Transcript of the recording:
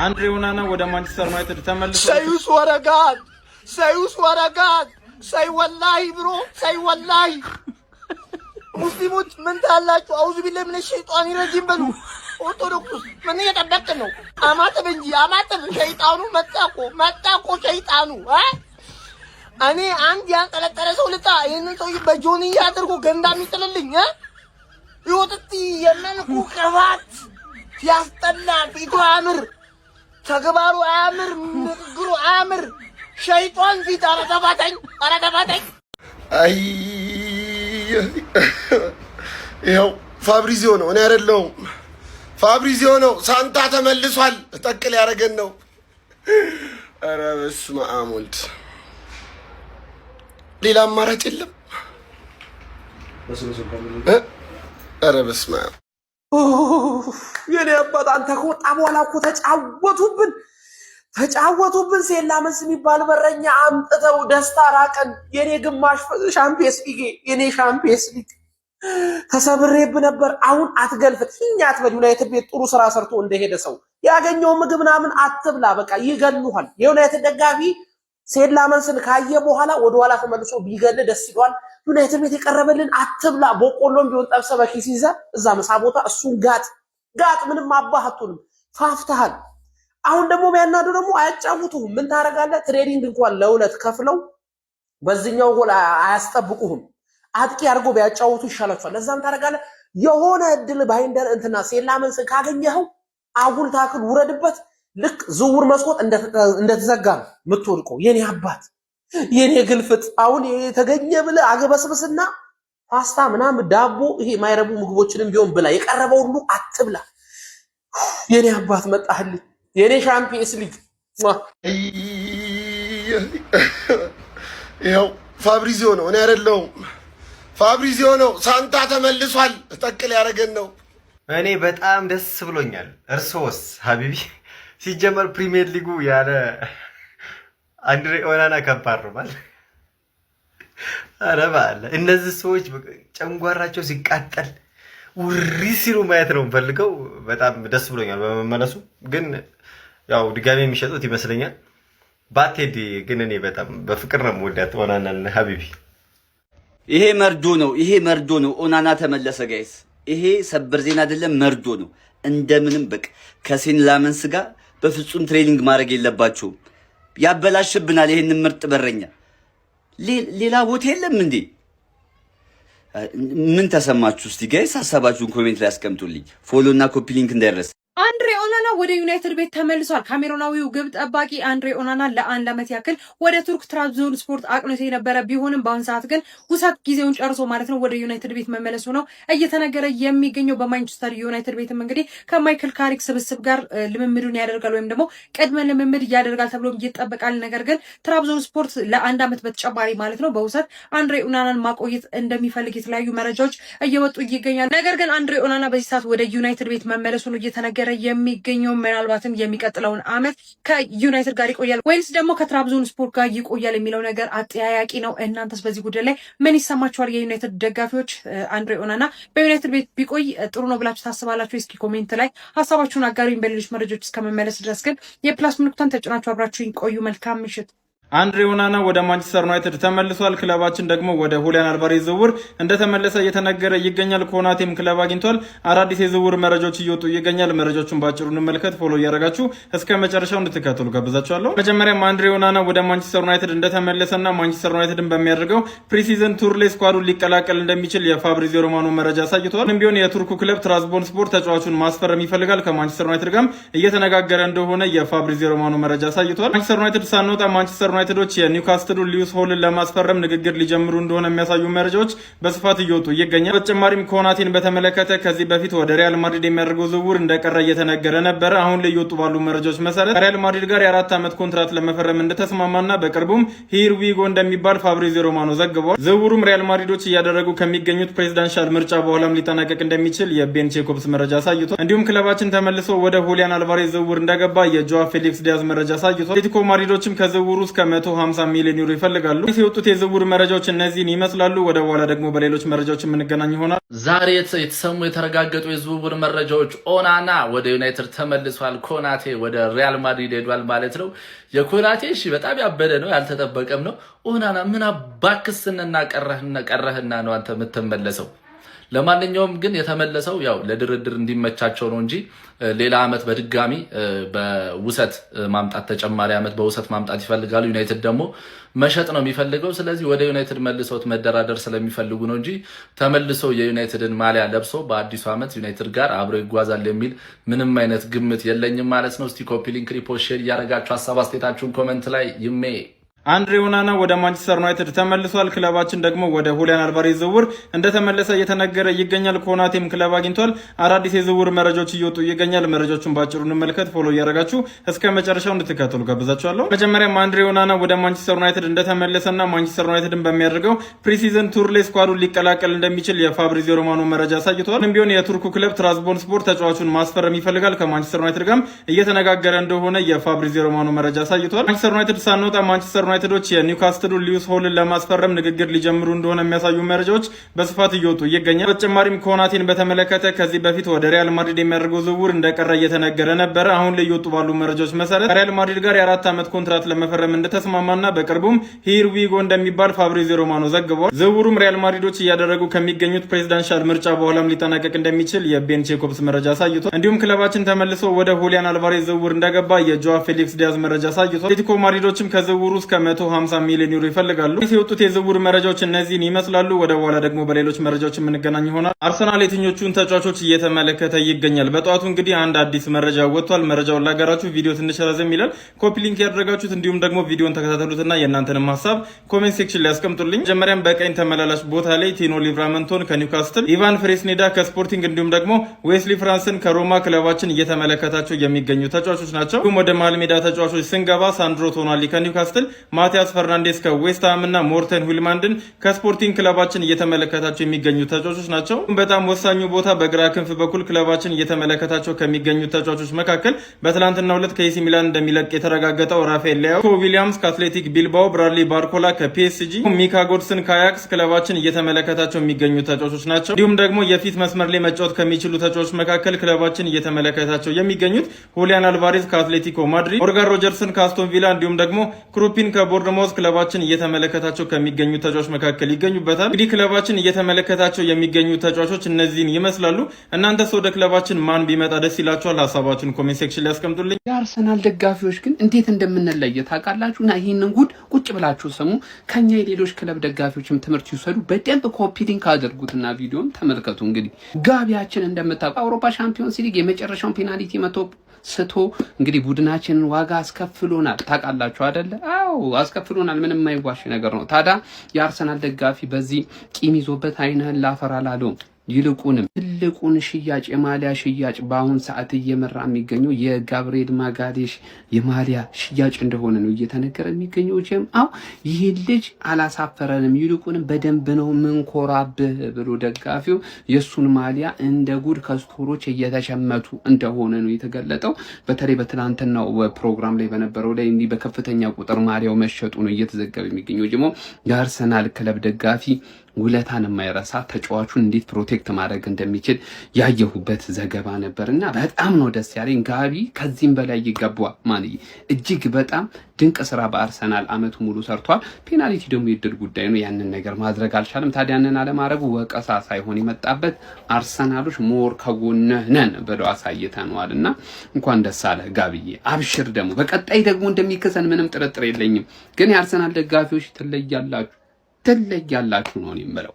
አንድሬ ኦናና ወደ ማንቸስተር ዩናይትድ ተመልሶ ሰዩስ ወረጋት ሰይ ወላሂ ብሮ ሰይ ወላሂ ሙስሊሞች ምን ታላችሁ? አውዙ ቢላሂ ሚነ ሸይጣኒ ረጂም በሉ። ኦርቶዶክስ ምን እየጠበቅ ነው? አማተብ እንጂ አማተብ ሸይጣኑ መጣቆ ሸይጣኑ እኔ አንድ ያንጠለጠለ ሰው ልጣ ይሄንን ሰው በጆንያ አድርጎ ገንዳ የሚጥልልኝ ይወጥቲ የመንኩ ቅባት ያስጠላል። ፊቱ አያምር፣ ተግባሩ አያምር፣ ንግግሩ አያምር። ሸይጣን ፊት ኧረ ተፋተኝ። አይ ይኸው ፋብሪዚዮ ነው፣ እኔ አይደለሁም። ፋብሪዚዮ ነው። ሳንታ ተመልሷል። ጠቅል ያደረገን ነው። ኧረ በስመ አብ ወልድ። ሌላ አማራጭ የለም። ኧረ በስመ አብ የኔ አባት አንተ ከወጣ በኋላ እኮ ተጫወቱብን። ሴላመንስ የሚባል በረኛ አምጥተው ደስታ ራቀን። የኔ ግማሽ ሻምፒየንስ ሊግ ተሰብሬብ ነበር። አሁን አትገልፍት እኛ አትበል። ዩናይትድ ቤት ጥሩ ስራ ሰርቶ እንደሄደ ሰው ያገኘው ምግብ ምናምን አትብላ። በቃ ይገሉሃል። የዩናይትድ ደጋፊ ሴላመንስን ካየ በኋላ ወደ ኋላ ተመልሶ ቢገል ደስ ይሏል። ዩናይትድ ቤት የቀረበልን አትብላ። በቆሎም ቢሆን ጠብሰህ በኪስ ይዘህ እዛ ምሳ ቦታ እሱን ጋጥ ምንም አባህቱንም ፋፍተሃል። አሁን ደግሞ የሚያናደው ደግሞ አያጫውቱህም። ምን ታደርጋለህ? ትሬኒንግ እንኳን ለሁለት ከፍለው በዚህኛው ጎል አያስጠብቁህም። አጥቂ አድርጎ ቢያጫውቱ ይሻላችኋል። ለዛም ታደርጋለህ። የሆነ እድል ባይንደር እንትና ሴላመንስን ካገኘኸው አጉል ታክል ውረድበት። ልክ ዝውውር መስኮት እንደተዘጋ ነው የምትወድቀው። የኔ አባት የኔ ግልፍጥ አሁን የተገኘ ብለህ አገበስብስና ፓስታ ምናምን ዳቦ፣ ይሄ የማይረቡ ምግቦችንም ቢሆን ብላ። የቀረበው ሁሉ አትብላ። የኔ አባት መጣህልኝ። የኔ ሻምፒየንስ ሊግ ይኸው ፋብሪዚዮ ነው፣ እኔ አይደለሁም። ፋብሪዚዮ ነው። ሳንታ ተመልሷል። ጠቅል ያደረገን ነው። እኔ በጣም ደስ ብሎኛል። እርሶስ ሀቢቢ? ሲጀመር ፕሪሚየር ሊጉ ያለ አንድሬ ኦናና ከባድ ነው ማለት። ኧረ በአለ እነዚህ ሰዎች ጨንጓራቸው ሲቃጠል ውሪ ሲሉ ማየት ነው የምፈልገው። በጣም ደስ ብሎኛል በመመለሱ። ግን ያው ድጋሜ የሚሸጡት ይመስለኛል። ባቴዲ ግን እኔ በጣም በፍቅር ነው የምወዳት ኦናናን ሀቢቢ። ይሄ መርዶ ነው። ኦናና ተመለሰ ጋይስ። ይሄ ሰበር ዜና አይደለም፣ መርዶ ነው። እንደምንም በቃ ከሴላመንስ ጋር በፍጹም ትሬኒንግ ማድረግ የለባቸውም። ያበላሽብናል ይሄንን ምርጥ በረኛ። ሌላ ቦታ የለም እንዴ? ምን ተሰማችሁ? እስቲ ጋይስ ሀሳባችሁን ኮሜንት ላይ አስቀምጡልኝ። ፎሎ እና ኮፒ ሊንክ እንዳይረሳ። አንድሬ ኦናና ወደ ዩናይትድ ቤት ተመልሷል። ካሜሮናዊው ግብ ጠባቂ አንድሬ ኦናና ለአንድ ዓመት ያክል ወደ ቱርክ ትራብዞን ስፖርት አቅንቶ የነበረ ቢሆንም በአሁን ሰዓት ግን ውሰት ጊዜውን ጨርሶ ማለት ነው ወደ ዩናይትድ ቤት መመለሱ ነው እየተነገረ የሚገኘው። በማንቸስተር ዩናይትድ ቤትም እንግዲህ ከማይክል ካሪክ ስብስብ ጋር ልምምዱን ያደርጋል ወይም ደግሞ ቅድመ ልምምድ ያደርጋል ተብሎ ይጠበቃል። ነገር ግን ትራብዞን ስፖርት ለአንድ ዓመት በተጨማሪ ማለት ነው በውሰት አንድሬ ኦናናን ማቆየት እንደሚፈልግ የተለያዩ መረጃዎች እየወጡ ይገኛል። ነገር ግን አንድሬ ኦናና በዚህ ሰዓት ወደ ዩናይትድ ቤት መመለሱ ነው እየተነገረ የሚገኘው። ምናልባትም የሚቀጥለውን አመት ከዩናይትድ ጋር ይቆያል ወይስ ደግሞ ከትራብዞን ስፖርት ጋር ይቆያል የሚለው ነገር አጠያያቂ ነው። እናንተስ በዚህ ጉዳይ ላይ ምን ይሰማችኋል? የዩናይትድ ደጋፊዎች አንድሬ ኦናና በዩናይትድ ቤት ቢቆይ ጥሩ ነው ብላችሁ ታስባላችሁ? እስኪ ኮሜንት ላይ ሀሳባችሁን አጋሩኝ። በሌሎች መረጃዎች እስከመመለስ ድረስ ግን የፕላስ ምልክቱን ተጭናችሁ አብራችሁኝ ቆዩ። መልካም ምሽት። አንድሬ ኦናና ወደ ማንቸስተር ዩናይትድ ተመልሷል። ክለባችን ደግሞ ወደ ሁሊያን አልቫሬዝ ዝውውር እንደተመለሰ እየተነገረ ይገኛል። ኮናቴም ክለብ አግኝቷል። አዳዲስ የዝውውር መረጃዎች እየወጡ ይገኛል። መረጃዎቹን ባጭሩ እንመልከት። ፎሎ እያደረጋችሁ እስከ መጨረሻው እንድትከታተሉ ጋብዛችኋለሁ። መጀመሪያም አንድሬ ኦናና ወደ ማንቸስተር ዩናይትድ እንደተመለሰና ማንቸስተር ዩናይትድን በሚያደርገው ፕሪሲዝን ቱር ላይ ስኳዱን ሊቀላቀል እንደሚችል የፋብሪዚዮ ሮማኖ መረጃ አሳይቷል። ምንም ቢሆን የቱርኩ ክለብ ትራብዞን ስፖርት ተጫዋቹን ማስፈረም ይፈልጋል። ከማንቸስተር ዩናይትድ ጋርም እየተነጋገረ እንደሆነ የፋብሪዚዮ ሮማኖ መረጃ አሳይቷል። ማንቸስተር ዩናይትድ ሳንወጣ ማንቸስተር ዩናይትዶች የኒውካስትሉ ሊዩስ ሆልን ለማስፈረም ንግግር ሊጀምሩ እንደሆነ የሚያሳዩ መረጃዎች በስፋት እየወጡ ይገኛል። በተጨማሪም ኮናቴን በተመለከተ ከዚህ በፊት ወደ ሪያል ማድሪድ የሚያደርገው ዝውውር እንደቀረ እየተነገረ ነበረ። አሁን ላይ እየወጡ ባሉ መረጃዎች መሰረት ከሪያል ማድሪድ ጋር የ4 ዓመት ኮንትራት ለመፈረም እንደተስማማና በቅርቡም ሂር ዊጎ እንደሚባል ፋብሪዚዮ ሮማኖ ዘግቧል። ዝውውሩም ሪያል ማድሪዶች እያደረጉ ከሚገኙት ፕሬዚዳንሻል ምርጫ በኋላም ሊጠናቀቅ እንደሚችል የቤን ቼኮብስ መረጃ አሳይቷል። እንዲሁም ክለባችን ተመልሶ ወደ ሁሊያን አልቫሬዝ ዝውውር እንደገባ የጆዋ ፌሊክስ ዲያዝ መረጃ አሳይቷል። አትሌቲኮ ማድሪዶችም ከዝውውሩ እስከ እስከ 150 ሚሊዮን ዩሮ ይፈልጋሉ። የወጡት የዝውውር መረጃዎች እነዚህን ይመስላሉ። ወደ በኋላ ደግሞ በሌሎች መረጃዎች የምንገናኝ ይሆናል። ዛሬ የተሰሙ የተረጋገጡ የዝውውር መረጃዎች ኦናና ወደ ዩናይትድ ተመልሷል። ኮናቴ ወደ ሪያል ማድሪድ ሄዷል ማለት ነው። የኮናቴ እሺ በጣም ያበደ ነው፣ ያልተጠበቀም ነው። ኦናና ምን አባክስንና ቀረህና ነው አንተ የምትመለሰው? ለማንኛውም ግን የተመለሰው ያው ለድርድር እንዲመቻቸው ነው እንጂ ሌላ አመት በድጋሚ በውሰት ማምጣት ተጨማሪ አመት በውሰት ማምጣት ይፈልጋሉ። ዩናይትድ ደግሞ መሸጥ ነው የሚፈልገው። ስለዚህ ወደ ዩናይትድ መልሰውት መደራደር ስለሚፈልጉ ነው እንጂ ተመልሶ የዩናይትድን ማሊያ ለብሶ በአዲሱ አመት ዩናይትድ ጋር አብሮ ይጓዛል የሚል ምንም አይነት ግምት የለኝም ማለት ነው። እስቲ ኮፒ ሊንክ፣ ሪፖስት፣ ሼር እያደረጋችሁ ሀሳብ አስተያየታችሁን ኮሜንት ላይ ይሜ አንድሬ ኦናና ወደ ማንቸስተር ዩናይትድ ተመልሷል። ክለባችን ደግሞ ወደ ሁሊያን አልቫሬዝ ዝውውር እንደተመለሰ እየተነገረ ይገኛል። ኮናቴም ክለብ አግኝቷል። አዳዲስ የዝውውር መረጃዎች እየወጡ ይገኛል። መረጃዎቹን ባጭሩ እንመልከት። ፎሎ እያደረጋችሁ እስከ መጨረሻው እንድትከታተሉ ጋብዛችኋለሁ። መጀመሪያም አንድሬ ኦናና ወደ ማንቸስተር ዩናይትድ እንደተመለሰና ማንቸስተር ዩናይትድን በሚያደርገው ፕሪሲዝን ቱር ላይ ስኳዱን ሊቀላቀል እንደሚችል የፋብሪዚዮ ሮማኖ መረጃ አሳይቷል። ምንም ቢሆን የቱርኩ ክለብ ትራንስቦርንስፖር ተጫዋቹን ማስፈረም ይፈልጋል። ከማንቸስተር ዩናይትድ ጋርም እየተነጋገረ እንደሆነ የፋብሪዚዮ ሮማኖ መረጃ አሳይቷል። ማንቸስተር ዩናይትድ ሳንወጣ ማንቸስተር ዩናይትዶች የኒውካስትሉ ሊዩስ ሆልን ለማስፈረም ንግግር ሊጀምሩ እንደሆነ የሚያሳዩ መረጃዎች በስፋት እየወጡ ይገኛል። በተጨማሪም ኮናቴን በተመለከተ ከዚህ በፊት ወደ ሪያል ማድሪድ የሚያደርገው ዝውውር እንደቀረ እየተነገረ ነበረ። አሁን ላይ እየወጡ ባሉ መረጃዎች መሰረት ከሪያል ማድሪድ ጋር የ4 ዓመት ኮንትራት ለመፈረም እንደተስማማና በቅርቡም ሂር ዊጎ እንደሚባል ፋብሪዚዮ ሮማኖ ዘግቧል። ዝውውሩም ሪያል ማድሪዶች እያደረጉ ከሚገኙት ፕሬዚዳንሻል ምርጫ በኋላም ሊጠናቀቅ እንደሚችል የቤን ቼኮብስ መረጃ አሳይቷል። እንዲሁም ክለባችን ተመልሶ ወደ ሁሊያን አልቫሬዝ ዝውውር እንደገባ የጆዋ ፌሊክስ ዲያዝ መረጃ አሳይቷል። አትሌቲኮ ማድሪዶችም ከዝውውሩ እስከ 150 ሚሊዮን ዩሮ ይፈልጋሉ። የወጡት የዝውውር መረጃዎች እነዚህን ይመስላሉ። ወደ በኋላ ደግሞ በሌሎች መረጃዎች የምንገናኝ ይሆናል። አርሰናል የትኞቹን ተጫዋቾች እየተመለከተ ይገኛል? በጠዋቱ እንግዲህ አንድ አዲስ መረጃ ወጥቷል። መረጃውን ላጋራችሁ። ቪዲዮ ትንሽ ረዘም ይላል። ኮፒ ሊንክ ያደረጋችሁት እንዲሁም ደግሞ ቪዲዮን ተከታተሉትና የእናንተንም ሀሳብ ኮሜንት ሴክሽን ላይ ያስቀምጡልኝ። መጀመሪያም በቀኝ ተመላላሽ ቦታ ላይ ቲኖ ሊቭራመንቶን ከኒውካስትል፣ ኢቫን ፍሬስኔዳ ከስፖርቲንግ እንዲሁም ደግሞ ዌስሊ ፍራንስን ከሮማ ክለባችን እየተመለከታቸው የሚገኙ ተጫዋቾች ናቸው። ሁሉም ወደ መሃል ሜዳ ተጫዋቾች ስንገባ ሳንድሮ ቶናሊ ከኒውካስትል፣ ማቲያስ ፈርናንዴስ ከዌስትሃም እና ሞርተን ሁልማንድን ከስፖርቲንግ ክለባችን እየተመለከታቸው የሚገኙ ተጫዋቾች ናቸው። በጣም ወሳኙ ቦታ በግራ ክንፍ በኩል ክለባችን እየተመለከታቸው ከሚገኙ ተጫዋቾች መካከል በትላንትናው ዕለት ከኤሲ ሚላን እንደሚለቅ የተረጋገጠው ራፋኤል ሊያኦ ዊሊያምስ ከአትሌቲክ ቢልባኦ፣ ብራድሊ ባርኮላ ከፒኤስጂ፣ ሚካ ጎድስን ከአያክስ ክለባችን እየተመለከታቸው የሚገኙ ተጫዋቾች ናቸው። እንዲሁም ደግሞ የፊት መስመር ላይ መጫወት ከሚችሉ ተጫዋቾች መካከል ክለባችን እየተመለከታቸው የሚገኙት ሁሊያን አልቫሬዝ ከአትሌቲኮ ማድሪድ፣ ሞርጋን ሮጀርስን ከአስቶን ቪላ እንዲሁም ደግሞ ክሩፒን ከቦርንማውዝ ክለባችን እየተመለከታቸው ከሚገኙ ተጫዋቾች መካከል ይገኙበታል። እንግዲህ ክለባችን እየተመለከታቸው የሚገኙ ተጫዋቾች እነዚህን ይመስላሉ። እናንተስ ወደ ክለባችን ማን ቢመጣ ደስ ይላችኋል? ሀሳባችሁን ኮሜንት ሴክሽን ላይ ያስቀምጡልኝ። የአርሰናል ደጋፊዎች ግን እንዴት እንደምንለየ ታውቃላችሁና ይህንን ጉድ ቁጭ ብላችሁ ስሙ። ከኛ የሌሎች ክለብ ደጋፊዎችም ትምህርት ይውሰዱ። በደንብ ኮፒ ሊንክ አድርጉትና ቪዲዮን ተመልከቱ። እንግዲህ ጋቢያችን እንደምታውቁ አውሮፓ ሻምፒዮንስ ሊግ የመጨረሻውን ፔናልቲ መቶ ስቶ እንግዲህ ቡድናችንን ዋጋ አስከፍሎናል። ታውቃላችሁ አይደለ? አዎ አስከፍሎናል። ምንም የማይዋሽ ነገር ነው። ታዲያ የአርሰናል ደጋፊ በዚህ ቂም ይዞበት አይነህን ላፈር አላለውም። ይልቁንም ትልቁን ሽያጭ የማሊያ ሽያጭ በአሁን ሰዓት እየመራ የሚገኘው የጋብሪኤል ማጋሌሽ የማሊያ ሽያጭ እንደሆነ ነው እየተነገረ የሚገኘው። ጀምአው ይህ ልጅ አላሳፈረንም፣ ይልቁንም በደንብ ነው ምንኮራብህ ብሎ ደጋፊው የሱን ማሊያ እንደ ጉድ ከስቶሮች እየተሸመቱ እንደሆነ ነው የተገለጠው። በተለይ በትናንትናው ፕሮግራም ላይ በነበረው ላይ እንዲህ በከፍተኛ ቁጥር ማሊያው መሸጡ ነው እየተዘገበ የሚገኘው። ደግሞ የአርሰናል ክለብ ደጋፊ ውለታን የማይረሳ ተጫዋቹን እንዴት ፕሮቴክት ማድረግ እንደሚችል ያየሁበት ዘገባ ነበርና በጣም ነው ደስ ያለኝ። ጋቢ ከዚህም በላይ ይገባዋል። ማንዬ እጅግ በጣም ድንቅ ስራ በአርሰናል አመቱ ሙሉ ሰርቷል። ፔናልቲ ደግሞ የድል ጉዳይ ነው። ያንን ነገር ማድረግ አልቻለም። ታዲያ ያንን አለማድረጉ ወቀሳ ሳይሆን የመጣበት አርሰናሎች ሞር ከጎንህ ነን ብለው አሳይተነዋልና እንኳን ደስ አለ ጋቢዬ፣ አብሽር። ደግሞ በቀጣይ ደግሞ እንደሚከሰን ምንም ጥርጥር የለኝም። ግን የአርሰናል ደጋፊዎች ትለያላችሁ ነው የምለው።